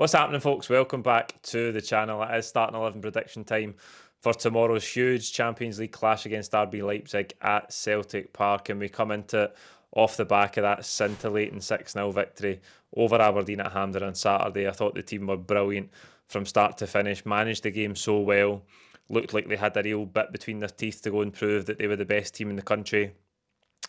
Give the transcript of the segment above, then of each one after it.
What's happening, folks? Welcome back to the channel. It is starting 11 prediction time for tomorrow's huge Champions League clash against RB Leipzig at Celtic Park, and we come into it off the back of that scintillating 6-0 victory over Aberdeen at Hampden on Saturday. I thought the team were brilliant from start to finish, managed the game so well, looked like they had a real bit between their teeth to go and prove that they were the best team in the country.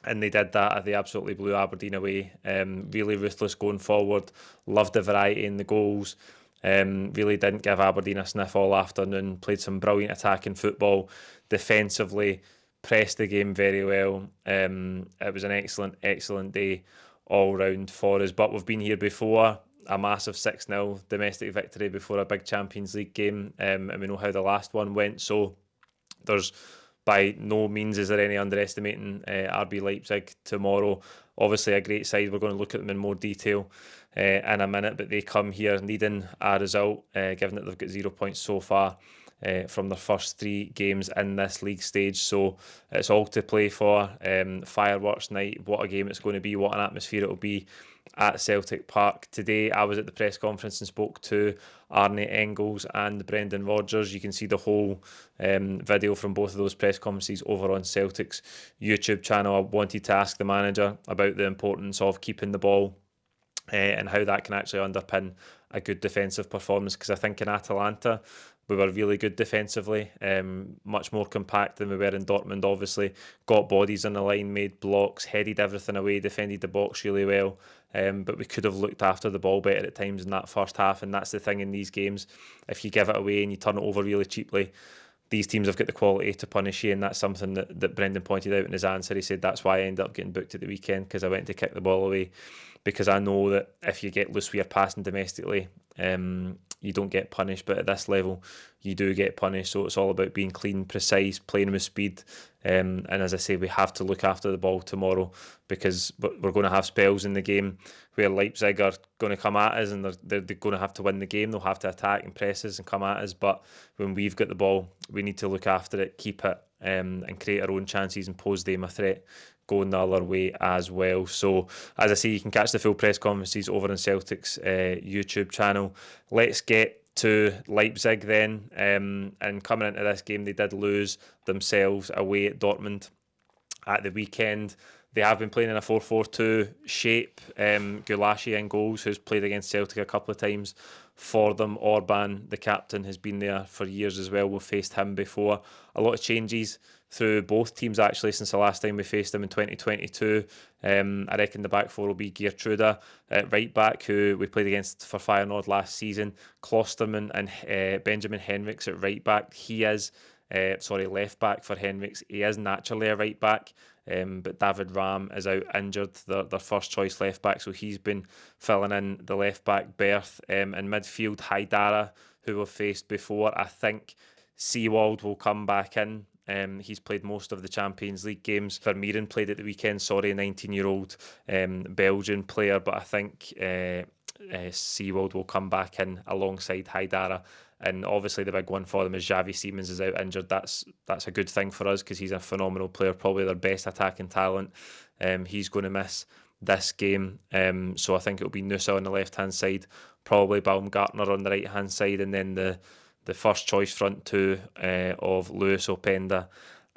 And they did that. They absolutely blew Aberdeen away. Really ruthless going forward. Loved the variety in the goals. Really didn't give Aberdeen a sniff all afternoon. Played some brilliant attacking football. Defensively, pressed the game very well. It was an excellent day all round for us. But we've been here before. A massive 6-0 domestic victory before a big Champions League game. And we know how the last one went. So there's by no means is there any underestimating RB Leipzig tomorrow. Obviously a great side. We're going to look at them in more detail in a minute, but they come here needing a result, given that they've got 0 points so far from their first 3 games in this league stage. So it's all to play for. Fireworks night, what a game it's going to be, what an atmosphere it will be at Celtic Park. Today I was at the press conference and spoke to Arne Engels and Brendan Rodgers. You can see the whole video from both of those press conferences over on Celtic's YouTube channel. I wanted to ask the manager about the importance of keeping the ball and how that can actually underpin a good defensive performance, because I think in Atalanta we were really good defensively, much more compact than we were in Dortmund. Obviously got bodies on the line, made blocks, headed everything away, defended the box really well, but we could have looked after the ball better at times in that first half. And that's the thing in these games, if you give it away and you turn it over really cheaply, these teams have got the quality to punish you. And that's something that Brendan pointed out in his answer. He said, that's why I ended up getting booked at the weekend, because I went to kick the ball away, because I know that if you get loose with your passing domestically, you don't get punished, but at this level you do get punished. So it's all about being clean, precise, playing with speed, and as I say, we have to look after the ball tomorrow, because we're going to have spells in the game where Leipzig are going to come at us and they're going to have to win the game. They'll have to attack and press us and come at us, but when we've got the ball, we need to look after it, keep it, and create our own chances and pose them a threat going the other way as well. So as I say, you can catch the full press conferences over on Celtic's YouTube channel. Let's get to Leipzig then, and coming into this game, they did lose themselves away at Dortmund at the weekend. They have been playing in a 4-4-2 shape. Gulashi in goals, who's played against Celtic a couple of times for them. Orban, the captain, has been there for years as well. We've faced him before. A lot of changes through both teams actually since the last time we faced them in 2022. I reckon the back four will be Geertruida at right back, who we played against for Feyenoord last season. Klosterman and Benjamin Henriks at right back. He is left back for Henriks. He is naturally a right back, but David Ram is out injured, their first choice left back, so he's been filling in the left back berth. In midfield, Haidara, who we've faced before. I think Seawald will come back in. He's played most of the Champions League games. Vermeeren played at the weekend, a 19-year-old Belgian player, but I think Seawald will come back in alongside Haidara. And obviously the big one for them is Xavi Simons is out injured. That's a good thing for us, because he's a phenomenal player, probably their best attacking talent. He's going to miss this game. So I think it'll be Nusa on the left-hand side, probably Baumgartner on the right-hand side, and then the first choice front two of Lewis Openda,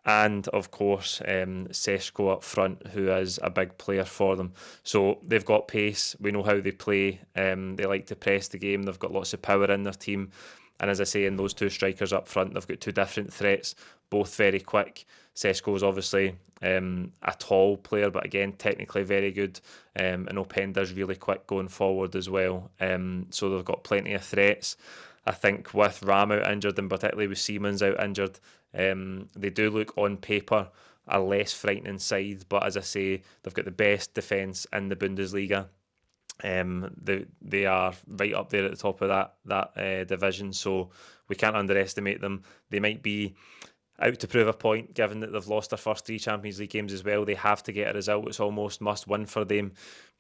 and of course Sesko up front, who is a big player for them. So they've got pace, we know how they play, they like to press the game, they've got lots of power in their team, and as I say, in those two strikers up front, they've got two different threats, both very quick. Sesko is obviously a tall player, but again technically very good, and Openda's really quick going forward as well. So they've got plenty of threats. I think with Ram out injured, and particularly with Siemens out injured, they do look on paper a less frightening side. But as I say, they've got the best defence in the Bundesliga. They are right up there at the top of that division, so we can't underestimate them. They might be out to prove a point, given that they've lost their first 3 Champions League games as well. They have to get a result. It's almost must win for them.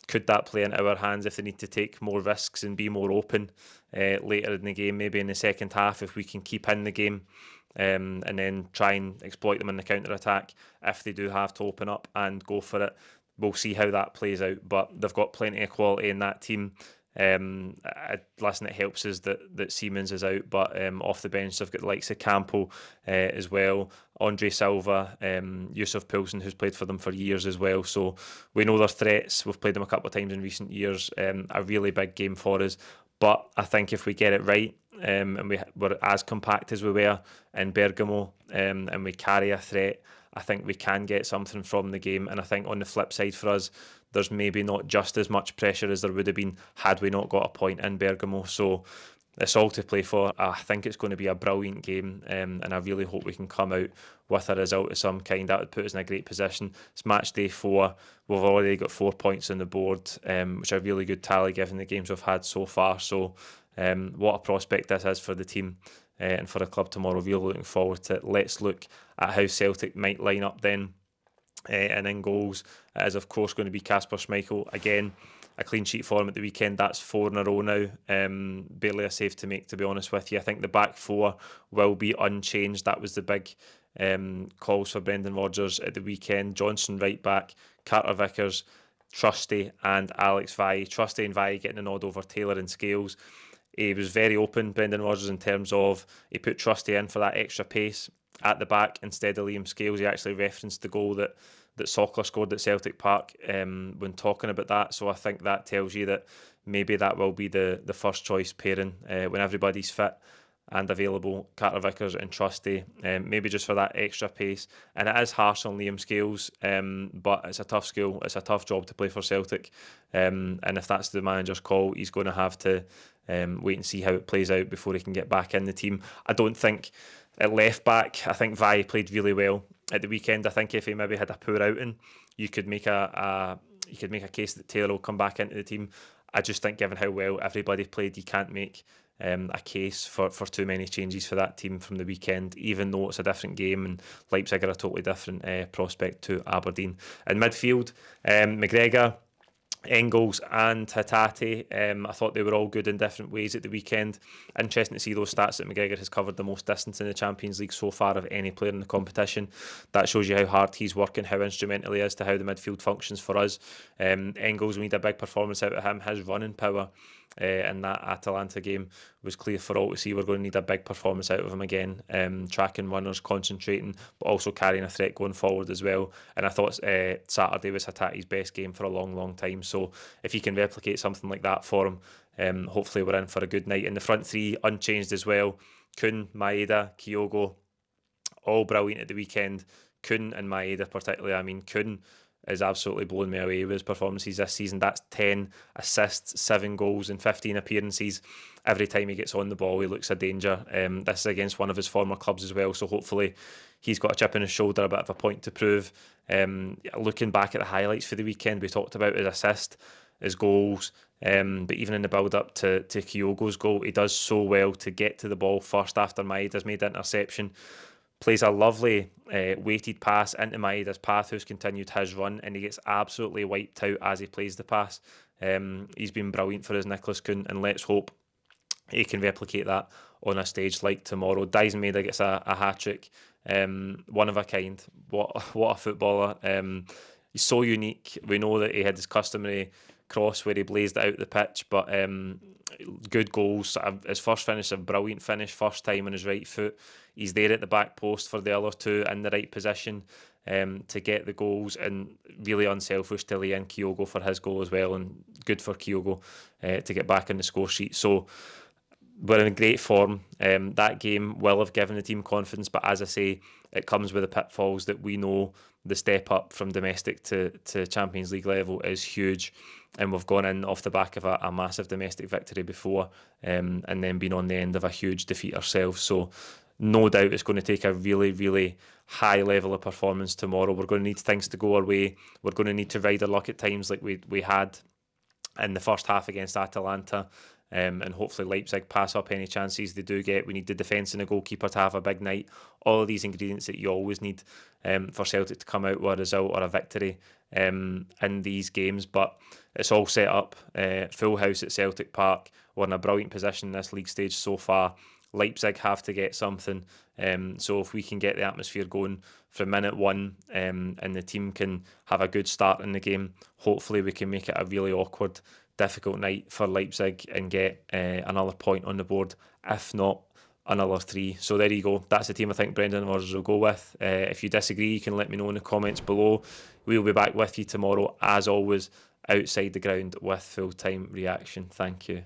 Could that play into our hands if they need to take more risks and be more open later in the game, maybe in the second half, if we can keep in the game, and then try and exploit them in the counter-attack if they do have to open up and go for it. We'll see how that plays out, but they've got plenty of quality in that team. Listen, it helps us that Siemens is out, but off the bench they've got the likes of Campo as well, Andre Silva, Yusuf Poulsen, who's played for them for years as well. So we know their threats. We've played them a couple of times in recent years. A really big game for us. But I think if we get it right, and we're as compact as we were in Bergamo, and we carry a threat, I think we can get something from the game. And I think on the flip side for us, there's maybe not just as much pressure as there would have been had we not got a point in Bergamo. So it's all to play for. I think it's going to be a brilliant game, and I really hope we can come out with a result of some kind. That would put us in a great position. It's match day 4. We've already got 4 points on the board, which are a really good tally given the games we've had so far. So what a prospect this is for the team and for the club tomorrow. Really looking forward to it. Let's look at how Celtic might line up then. And in goals, it is of course going to be Kasper Schmeichel again. A clean sheet for him at the weekend. That's 4 in a row now. Barely a save to make, to be honest with you. I think the back 4 will be unchanged. That was the big calls for Brendan Rodgers at the weekend. Johnson right back, Carter Vickers, Trusty and Alex Valle. Trusty and Valle getting a nod over Taylor and Scales. He was very open, Brendan Rodgers, in terms of he put Trusty in for that extra pace at the back instead of Liam Scales. He actually referenced the goal that Sockler scored at Celtic Park when talking about that. So I think that tells you that maybe that will be the first choice pairing when everybody's fit and available, Carter Vickers and Trusty, maybe just for that extra pace. And it is harsh on Liam Scales, but it's a tough school. It's a tough job to play for Celtic. And if that's the manager's call, he's going to have to wait and see how it plays out before he can get back in the team. I don't think at left back, I think Valle played really well at the weekend. I think if he maybe had a poor outing, you could make a case that Taylor will come back into the team. I just think given how well everybody played, you can't make a case for too many changes for that team from the weekend, even though it's a different game and Leipzig are a totally different prospect to Aberdeen. In midfield, McGregor, Engels and Hatate, I thought they were all good in different ways at the weekend. Interesting to see those stats that McGregor has covered the most distance in the Champions League so far of any player in the competition. That shows you how hard he's working, how instrumental he is to how the midfield functions for us. Engels, we need a big performance out of him. His running power in that Atalanta game was clear for all to see. We're going to need a big performance out of him again, tracking runners, concentrating, but also carrying a threat going forward as well. And I thought Saturday was Hatate's best game for a long time. So if he can replicate something like that for him, hopefully we're in for a good night. In the front 3, unchanged as well. Kun, Maeda, Kyogo, all brilliant at the weekend. Kun and Maeda particularly. I mean, Kun is absolutely blown me away with his performances this season. That's 10 assists, 7 goals and 15 appearances. Every time he gets on the ball, he looks a danger. This is against one of his former clubs as well, so hopefully he's got a chip on his shoulder, a bit of a point to prove. Looking back at the highlights for the weekend, we talked about his assist, his goals, but even in the build-up to Kyogo's goal, he does so well to get to the ball first after Maeda's made the interception. Plays a lovely weighted pass into Maeda's path, who's continued his run, and he gets absolutely wiped out as he plays the pass. He's been brilliant for us, Nicholas Kuhn, and let's hope he can replicate that on a stage like tomorrow. Dyson Maeda gets a hat-trick. One of a kind. What a footballer. He's so unique. We know that he had his customary cross where he blazed it out the pitch, but good goals. His first finish, a brilliant finish, first time on his right foot. He's there at the back post for the other two in the right position to get the goals, and really unselfish to lay in Kyogo for his goal as well, and good for Kyogo to get back in the score sheet. So we're in great form. That game will have given the team confidence, but as I say, it comes with the pitfalls that we know. The step up from domestic to Champions League level is huge, and we've gone in off the back of a massive domestic victory before, and then been on the end of a huge defeat ourselves. So no doubt it's going to take a really high level of performance tomorrow. We're going to need things to go our way. We're going to need to ride our luck at times like we had in the first half against Atalanta. And hopefully Leipzig pass up any chances they do get. We need the defence and the goalkeeper to have a big night. All of these ingredients that you always need for Celtic to come out with a result or a victory in these games. But it's all set up. Full house at Celtic Park. We're in a brilliant position in this league stage so far. Leipzig have to get something. So if we can get the atmosphere going from minute one, and the team can have a good start in the game, hopefully we can make it a really awkward, difficult night for Leipzig and get another point on the board. If not, another 3. So there you go. That's the team I think Brendan Rodgers will go with. If you disagree, you can let me know in the comments below. We'll be back with you tomorrow, as always, outside the ground with full-time reaction. Thank you.